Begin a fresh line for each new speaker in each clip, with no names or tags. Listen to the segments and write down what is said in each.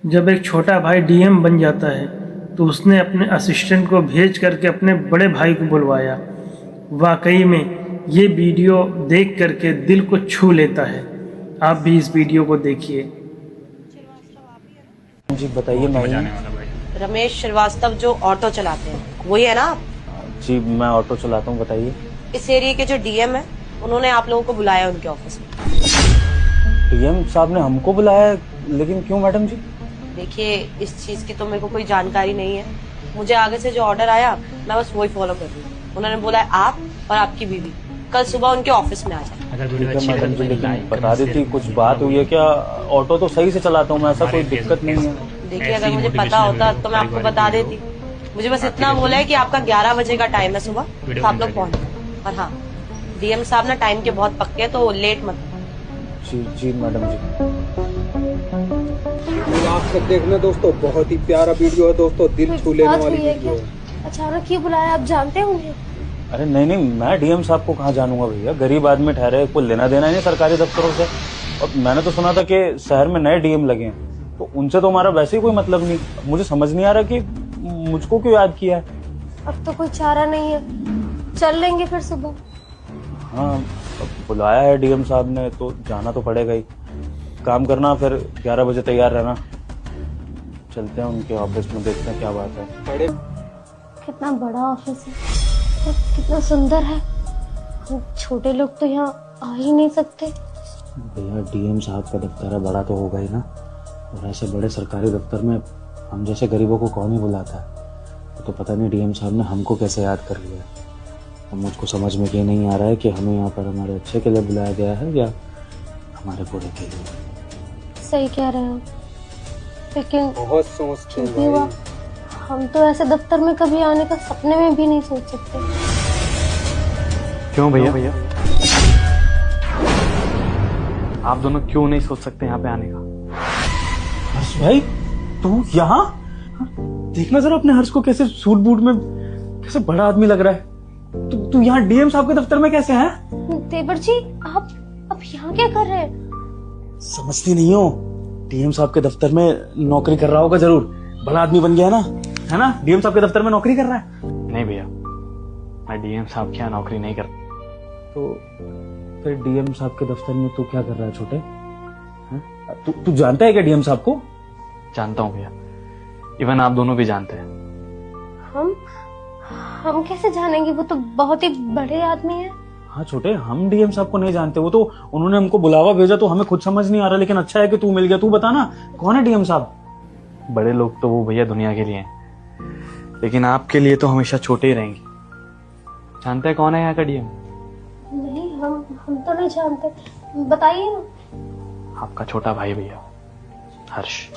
जब एक छोटा भाई डीएम बन जाता है तो उसने अपने असिस्टेंट को भेज करके अपने बड़े भाई को बुलवाया। वाकई में ये वीडियो देख करके दिल को छू लेता है। आप भी इस वीडियो को देखिए।
जी बताइए। मैं
रमेश श्रीवास्तव जो ऑटो चलाते हैं वही है ना आप?
जी मैं ऑटो चलाता हूँ। बताइए।
इस एरिया के जो डीएम है उन्होंने आप लोगों को बुलाया उनके ऑफिस में।
डीएम साहब ने हमको बुलाया है, लेकिन क्यों मैडम जी?
देखिए इस चीज की तो मेरे को कोई जानकारी नहीं है। मुझे आगे से जो ऑर्डर आया मैं बस वही फॉलो कर रही हूँ। उन्होंने बोला है आप और आपकी बीवी कल सुबह उनके ऑफिस में आ जाए।
ठीक है मैडम जी, लेकिन बता देती कुछ बात हुई है क्या? ऑटो तो सही से चलाता हूँ मैं, ऐसा कोई दिक्कत नहीं है।
देखिए अगर मुझे पता होता तो मैं आपको बता देती। मुझे बस इतना बोला है कि आपका 11 बजे का टाइम है सुबह, तो आप लोग पहुँचे। और हाँ, डीएम साहब ना टाइम के बहुत पक्के हैं तो लेट मत।
जी जी मैडम जी।
आप सब देखना दोस्तों, बहुत ही प्यारा वीडियो है दोस्तों, दिल छू लेने वाली वीडियो है।
अचानक क्यों बुलाया, आप जानते होंगे?
अरे नहीं नहीं, मैं डीएम साहब को कहाँ जानूंगा भैया, गरीब आदमी ठहरे, कोई लेना देना ही नहीं सरकारी दफ्तरों से। और मैंने तो सुना था कि शहर में नए डीएम लगे हैं, तो उनसे तो हमारा वैसे ही कोई मतलब नहीं। मुझे समझ नहीं आ रहा कि मुझको क्यों याद किया है।
अब तो कोई चारा नहीं है, चल लेंगे फिर सुबह।
हाँ अब बुलाया है डीएम साहब ने तो जाना तो पड़ेगा ही। काम करना, फिर 11 बजे तैयार रहना। चलते हैं उनके ऑफिस में, देखते हैं क्या बात है।
कितना बड़ा ऑफिस है और कितना सुंदर है। हम छोटे लोग तो यहाँ आ ही नहीं सकते।
भैया डीएम साहब का दफ्तर है, बड़ा तो होगा ही ना। और ऐसे बड़े सरकारी दफ्तर में हम जैसे गरीबों को कौन ही बुलाता है। तो पता नहीं डीएम साहब ने हमको कैसे याद कर लिया। और मुझको समझ में ये नहीं आ रहा है कि हमें यहाँ पर हमारे अच्छे के लिए बुलाया गया है या हमारे बुरे के लिए।
सही कह रहे हो, लेकिन
बहुत सोचते
जो भी हुआ, हम तो ऐसे दफ्तर में कभी आने का सपने में भी नहीं सोच सकते।
क्यों भैया? आप दोनों क्यों नहीं सोच सकते यहाँ पे आने का?
हर्ष भाई तू यहाँ? देखना जरा अपने हर्ष को, कैसे सूट बूट में कैसे बड़ा आदमी लग रहा है। तू यहाँ डीएम साहब के दफ्तर में कैसे है?
देवर जी आप यहाँ क्या कर रहे हैं?
समझती नहीं हो, डीएम साहब के दफ्तर में नौकरी कर रहा होगा जरूर। बड़ा आदमी बन गया है ना? डीएम साहब के दफ्तर में नौकरी कर रहा है।
नहीं भैया, मैं डीएम साहब के यहाँ नौकरी नहीं करता।
तो फिर डीएम साहब के दफ्तर में तू क्या कर रहा है छोटे? तू जानता है क्या डीएम साहब को?
जानता हूँ भैया, इवन आप दोनों भी जानते हैं।
हम कैसे जानेंगे? वो तो बहुत ही बड़े आदमी है।
हाँ छोटे, हम डीएम साहब को नहीं जानते। वो तो उन्होंने हमको बुलावा भेजा तो हमें खुद समझ नहीं आ रहा। लेकिन अच्छा है कि तू मिल गया। तू बता ना, कौन है डीएम साहब?
बड़े लोग तो वो भैया दुनिया के लिए हैं, लेकिन आपके लिए तो हमेशा छोटे ही रहेंगे। जानते हैं कौन है यहाँ का डीएम?
नहीं, हम तो नहीं जानते, बताइए ना।
आपका छोटा भाई भैया, हर्ष।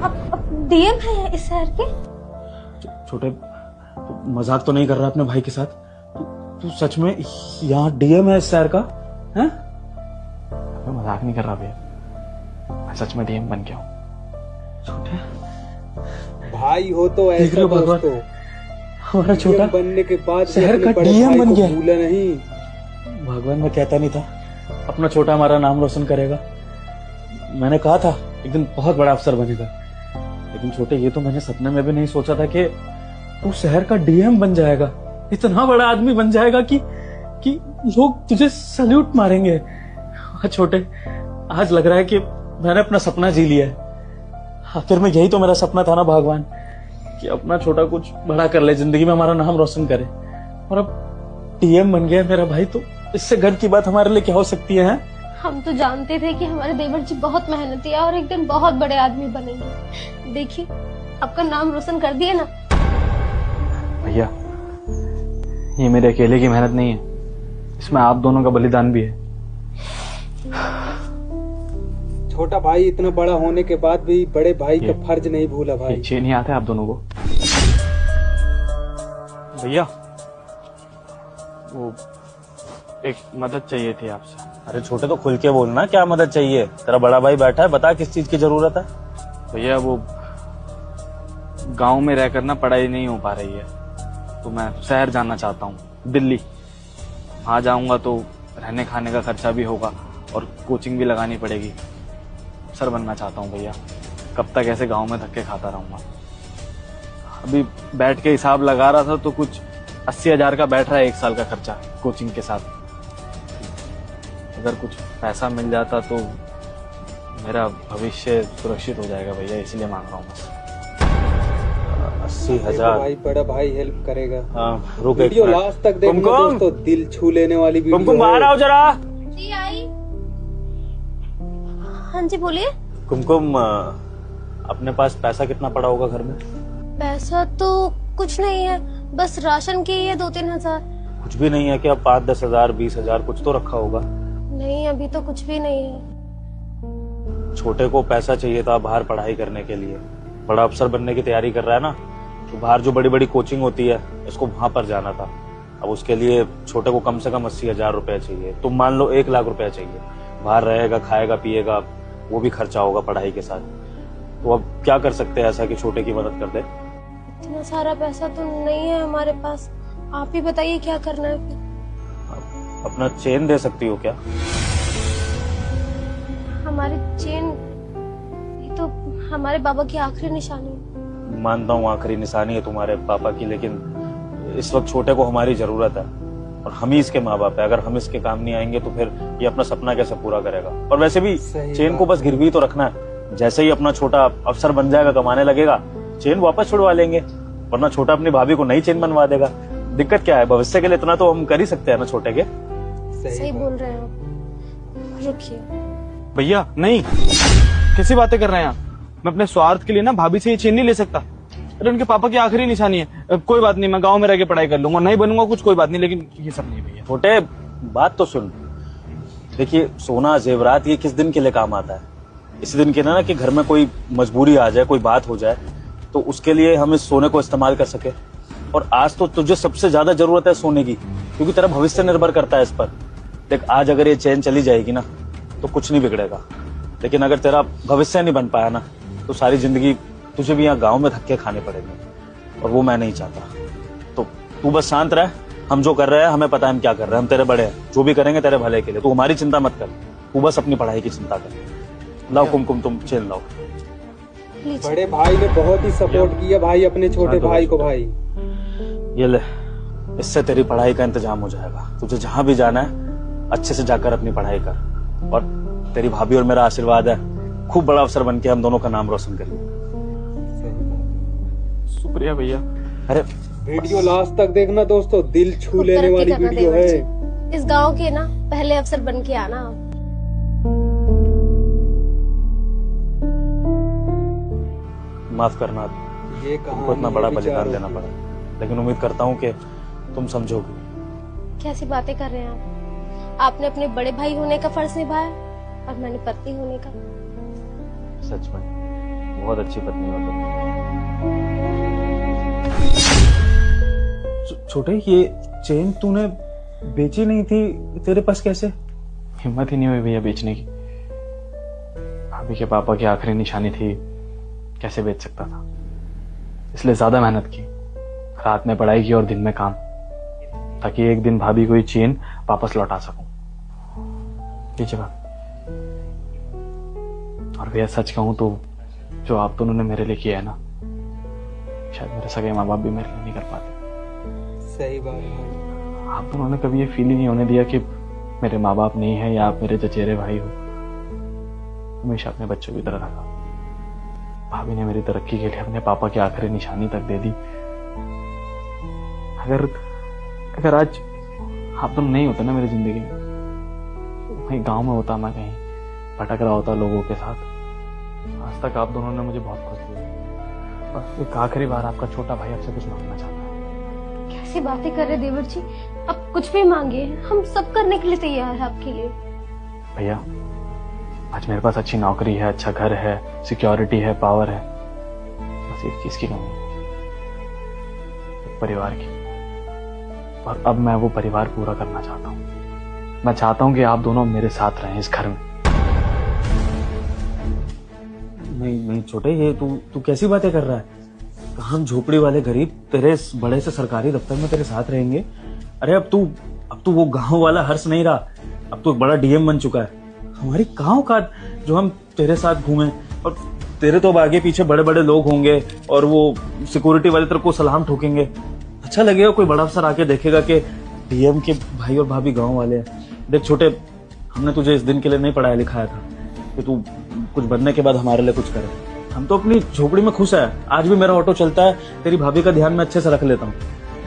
अब डीएम है इस शहर के?
छोटे मजाक तो नहीं कर रहा अपने भाई के साथ? तू सच में यहाँ डीएम है इस शहर का? हैं?
मैं मजाक नहीं कर रहा भैया, मैं सच में डीएम बन गया हूँ।
छोटे
भाई हो तो ऐसा दोस्तों,
हमारा छोटा
बनने के बाद
शहर का डीएम बन गया।
भूला नहीं।
भगवान, मैं कहता नहीं था अपना छोटा हमारा नाम रोशन करेगा। मैंने कहा था एक दिन बहुत बड़ा अफसर बनेगा। लेकिन छोटे, ये तो मैंने सपने में भी नहीं सोचा था कि तू शहर का डीएम बन जाएगा। इतना बड़ा आदमी बन जाएगा कि लोग तुझे सैल्यूट मारेंगे। छोटे, आज लग रहा है कि मैंने अपना सपना जी लिया है। आखिर में यही तो मेरा सपना था ना भगवान, कि अपना छोटा कुछ बड़ा कर ले, जिंदगी में हमारा नाम रोशन करे। और अब डीएम बन गया मेरा भाई, तो इससे गर्व की बात हमारे लिए क्या हो सकती है?
हम तो जानते थे कि हमारे देवर जी बहुत मेहनती है और एक दिन बहुत बड़े आदमी बनेंगे। देखिए, आपका नाम रोशन कर दिया ना।
भैया ये मेरे अकेले की मेहनत नहीं है, इसमें आप दोनों का बलिदान भी है।
छोटा भाई इतना बड़ा होने के बाद भी बड़े भाई का फर्ज नहीं भूला भाई।
पीछे नहीं आते आप दोनों को? भैया वो एक मदद चाहिए थी आपसे।
अरे छोटे, तो खुल के बोलना, क्या मदद चाहिए? तेरा बड़ा भाई बैठा है, बता किस चीज की जरूरत है।
भैया वो गांव में रहकर ना पढ़ाई नहीं हो पा रही है, तो मैं शहर जाना चाहता हूँ, दिल्ली। वहाँ जाऊंगा तो रहने खाने का खर्चा भी होगा और कोचिंग भी लगानी पड़ेगी। सर बनना चाहता हूँ भैया। कब तक ऐसे गांव में धक्के खाता रहूंगा। अभी बैठ के हिसाब लगा रहा था तो कुछ 80,000 का बैठ रहा है 1 साल का खर्चा कोचिंग के साथ। अगर कुछ पैसा मिल जाता तो मेरा भविष्य सुरक्षित हो जाएगा भैया, इसलिए मांग रहा हूँ बस।
80,000।
भाई बड़ा भाई हेल्प करेगा।
हाँ, रुक एक
वीडियो
मिनट।
लास्ट तक देखना
कुमकुम!
दोस्तों, दिल छू लेने वाली वीडियो
कुमकुम बाहर आओ जरा।
जी आई। हाँ जी बोलिए।
कुमकुम, अपने पास पैसा कितना पड़ा होगा घर में?
पैसा तो कुछ नहीं है, बस राशन की है 2-3 हजार।
कुछ भी नहीं है क्या? 5-10 हजार 20,000 कुछ तो रखा होगा।
नहीं अभी तो कुछ भी नहीं है।
छोटे को पैसा चाहिए था बाहर पढ़ाई करने के लिए, बड़ा अफसर बनने की तैयारी कर रहा है ना, तो बाहर जो बड़ी बड़ी कोचिंग होती है इसको वहां पर जाना था। अब उसके लिए छोटे को कम से कम 80,000 रुपया चाहिए। तुम मान लो 1 लाख रुपया चाहिए, बाहर रहेगा, खाएगा पिएगा, वो भी खर्चा होगा पढ़ाई के साथ। तो अब क्या कर सकते हैं ऐसा कि छोटे की मदद कर दे?
इतना सारा पैसा तो नहीं है हमारे पास, आप ही बताइए क्या करना है फिर।
अपना चेन दे सकती हो क्या?
हमारी चेन ये तो हमारे बाबा की आखिरी निशानी है।
मानता हूँ आखिरी निशानी है तुम्हारे पापा की, लेकिन इस वक्त छोटे को हमारी जरूरत है और हम ही इसके माँ बाप है। अगर हम इसके काम नहीं आएंगे तो फिर ये अपना सपना कैसे पूरा करेगा? और वैसे भी चेन को बस गिरवी तो रखना है, जैसे ही अपना छोटा अफसर बन जाएगा, कमाने लगेगा, चेन वापस छुड़वा लेंगे, वरना छोटा अपनी भाभी को नई चेन बनवा देगा। दिक्कत क्या है? भविष्य के लिए इतना तो हम कर ही सकते हैं ना छोटे के।
सही बोल रहे हैं आप, रुकिए।
भैया नहीं, कैसी बातें कर रहे हैं आप? मैं अपने स्वार्थ के लिए ना भाभी से ये चेन नहीं ले सकता। अरे उनके पापा की आखिरी निशानी है। कोई बात नहीं, मैं गांव में रह के पढ़ाई कर लूंगा, नहीं बनूंगा कुछ, कोई बात नहीं, लेकिन ये सब नहीं भैया।
छोटे बात तो सुन, देखिए सोना जेवरात ये किस दिन के लिए काम आता है? इस दिन के लिए ना कि घर में कोई मजबूरी आ जाए, कोई बात हो जाए तो उसके लिए हम इस सोने को इस्तेमाल कर सके। और आज तो तुझे सबसे ज्यादा जरूरत है सोने की, क्योंकि तेरा भविष्य निर्भर करता है इस पर। देख आज अगर ये चेन चली जाएगी ना तो कुछ नहीं बिगड़ेगा, लेकिन अगर तेरा भविष्य नहीं बन पाया ना तो सारी जिंदगी तुझे भी यहाँ गांव में धक्के खाने पड़ेंगे, और वो मैं नहीं चाहता। तो तू बस शांत रह, हम जो कर रहे हैं हमें पता है हम क्या कर रहे हैं, हम तेरे बड़े हैं, जो भी करेंगे तेरे भले के लिए। तू हमारी चिंता मत कर, तू बस अपनी पढ़ाई की चिंता कर। लाओ कुमकुम, तुम चेन लाओ।
बड़े भाई ने बहुत ही सपोर्ट किया भाई अपने छोटे भाई को। भाई
ये ले, इससे तेरी पढ़ाई का इंतजाम हो जाएगा। तुझे जहां भी जाना है अच्छे से जाकर अपनी पढ़ाई कर, और तेरी भाभी और मेरा आशीर्वाद है खूब बड़ा अफसर बन के हम दोनों का नाम रोशन करेंगे।
शुक्रिया भैया।
अरे
वीडियो लास्ट तक देखना दोस्तों, दिल छू
खूब
लेने
तरक्की
वाली
करना
वीडियो
देवर
है।
जी। इस गांव के ना पहले अफसर बन के आना आप।
माफ करना,
ये
हमको इतना बड़ा बलिदान देना पड़ा, लेकिन उम्मीद करता हूँ कि तुम समझोगे।
कैसी बातें कर रहे हैं आप? आपने अपने बड़े भाई होने का फर्ज निभाया और मैंने पत्नी होने का।
सच में बहुत अच्छी पत्नी हो तुम। छोटे, ये चेन तूने बेची नहीं थी, तेरे पास कैसे?
हिम्मत ही नहीं हुई भैया बेचने की। भाभी के पापा की आखिरी निशानी थी, कैसे बेच सकता था? इसलिए ज्यादा मेहनत की, रात में पढ़ाई की और दिन में काम, ताकि एक दिन भाभी को ये चेन वापस लौटा सकूं। लीजिए बात। और भैया सच कहूं तो जो आप दोनों ने मेरे लिए किया है ना, शायद मेरे सगे माँ बाप भी मेरे लिए नहीं कर पाते।
सही बात है।
आप दोनों ने कभी ये फील ही नहीं होने दिया कि मेरे माँ बाप नहीं है या आप मेरे चचेरे भाई हो। हमेशा अपने बच्चों की तरह रखा। भाभी ने मेरी तरक्की के लिए अपने पापा की आखिरी निशानी तक दे दी। अगर आज आप दोनों नहीं होते ना मेरी जिंदगी में, वहीं गांव में होता, मैं कहीं भटक रहा होता लोगों के साथ। आज तक आप दोनों ने मुझे बहुत खुश किया। बस एक आखिरी बार आपका छोटा भाई आपसे कुछ मांगना चाहता है।
कैसी बातें कर रहे देवर जी, आप कुछ भी मांगे, हम सब करने के लिए तैयार है आपके लिए।
भैया आज मेरे पास अच्छी नौकरी है, अच्छा घर है, सिक्योरिटी है, पावर है, बस एक चीज की कमी है, एक परिवार की। और अब मैं वो परिवार पूरा करना चाहता हूँ। मैं चाहता हूँ कि आप दोनों मेरे साथ रहें इस घर में।
नहीं छोटे, ये तू कैसी बातें कर रहा है? हम झोपड़ी वाले गरीब तेरे इस बड़े से सरकारी दफ्तर में तेरे साथ रहेंगे? अरे अब तू वो गांव वाला हर्ष नहीं रहा, अब तू एक बड़ा डीएम बन चुका है। हमारी गांव का जो हम तेरे साथ घूमे और तेरे तो अब आगे पीछे बड़े बड़े लोग होंगे और वो सिक्योरिटी वाले तेरे को सलाम ठोकेंगे। अच्छा लगेगा कोई बड़ा अफसर आके देखेगा कि डीएम के भाई और भाभी गांव वाले हैं। देख छोटे, हमने तुझे इस दिन के लिए नहीं पढ़ाया लिखाया था कि तू कुछ बनने के बाद हमारे लिए कुछ करे। हम तो अपनी झोपड़ी में खुश है। आज भी मेरा ऑटो चलता है, तेरी भाभी का ध्यान मैं अच्छे से रख लेता हूँ।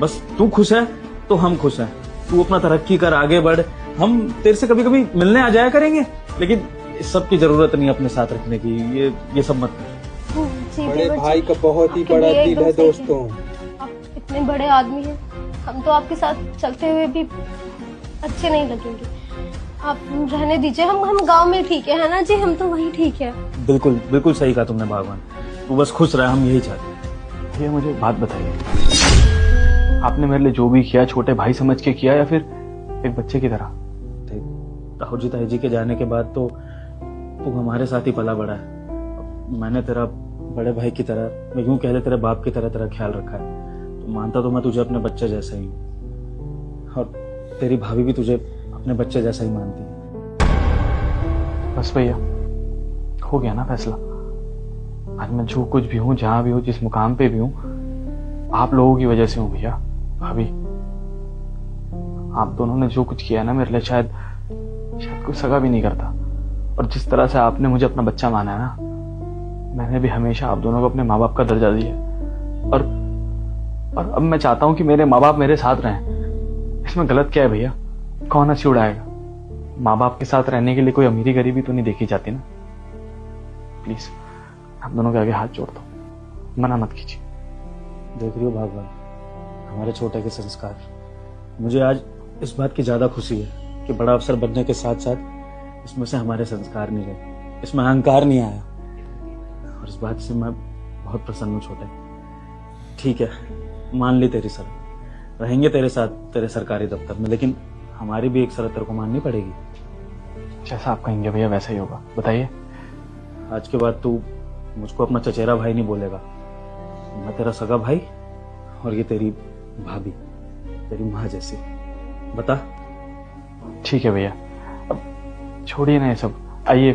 बस तू खुश है तो हम खुश हैं। तू अपना तरक्की कर, आगे बढ़। हम तेरे से कभी कभी मिलने आ जाया करेंगे, लेकिन इस सब की जरूरत नहीं अपने साथ रखने की। ये सब मत कर।
जी
बड़े
देवर जी,
भाई का बहुत ही
आपके
बड़ा
लिए
दिल
एकदम
है
सही
दोस्तों।
आप इतने बड़े आदमी हैं, हम तो आपके साथ चलते हुए भी अच्छे नहीं लगेंगे। आप रहने दीजिए, हम गांव में ठीक है ना जी, हम तो वही ठीक है।
बिल्कुल बिल्कुल सही कहा तुमने भगवान। तू बस खुश रहे, हम यही चाहते हैं।
भैया मुझे एक बात बताइए, आपने मेरे लिए जो भी किया छोटे भाई समझ के किया या फिर एक बच्चे की तरह?
ताऊ जी के जाने के बाद तो तू हमारे साथ ही पला बड़ा है। मैंने तेरा बड़े भाई की तरह, मैं यूं कह ले तेरे बाप की तरह तेरा ख्याल रखा है। तो मानता तो मैं तुझे अपने बच्चे जैसा ही हूँ, और तेरी भाभी भी तुझे अपने बच्चे जैसा ही मानती है।
बस भैया, हो गया ना फैसला। आज मैं जो कुछ भी हूँ, जहां भी हूँ, जिस मुकाम पे भी हूँ, आप लोगों की वजह से हूँ भैया। भाभी, आप दोनों ने जो कुछ किया है ना मेरे लिए, शायद कोई सगा भी नहीं करता। और जिस तरह से आपने मुझे अपना बच्चा माना है ना, मैंने भी हमेशा आप दोनों को अपने माँ बाप का दर्जा दिया है। और अब मैं चाहता हूं कि मेरे माँ बाप मेरे साथ रहें। इसमें गलत क्या है भैया? कौन हंसी उड़ाएगा? माँ बाप के साथ रहने के लिए कोई अमीरी गरीबी तो नहीं देखी जाती ना। प्लीज आप दोनों के आगे हाथ जोड़ता हूं, मना मत कीजिए।
देख रही हो भगवान, हमारे छोटे के संस्कार। मुझे आज इस बात की ज्यादा खुशी है कि बड़ा अफसर बनने के साथ साथ इसमें से हमारे संस्कार नहीं रहे, इसमें अहंकार नहीं आया। और इस बात से मैं बहुत प्रसन्न हूँ छोटे। ठीक है, मान ली तेरी शर्त, रहेंगे तेरे साथ तेरे सरकारी दफ्तर में, लेकिन हमारी भी एक शर्त तेरे को माननी पड़ेगी।
जैसा आप कहेंगे भैया वैसा ही होगा। बताइए।
आज के बाद तू मुझको अपना चचेरा भाई नहीं बोलेगा। मैं तेरा सगा भाई और ये तेरी भाभी, तेरी माँ जैसी। बता।
ठीक है भैया, अब छोड़िए ना ये सब, आइए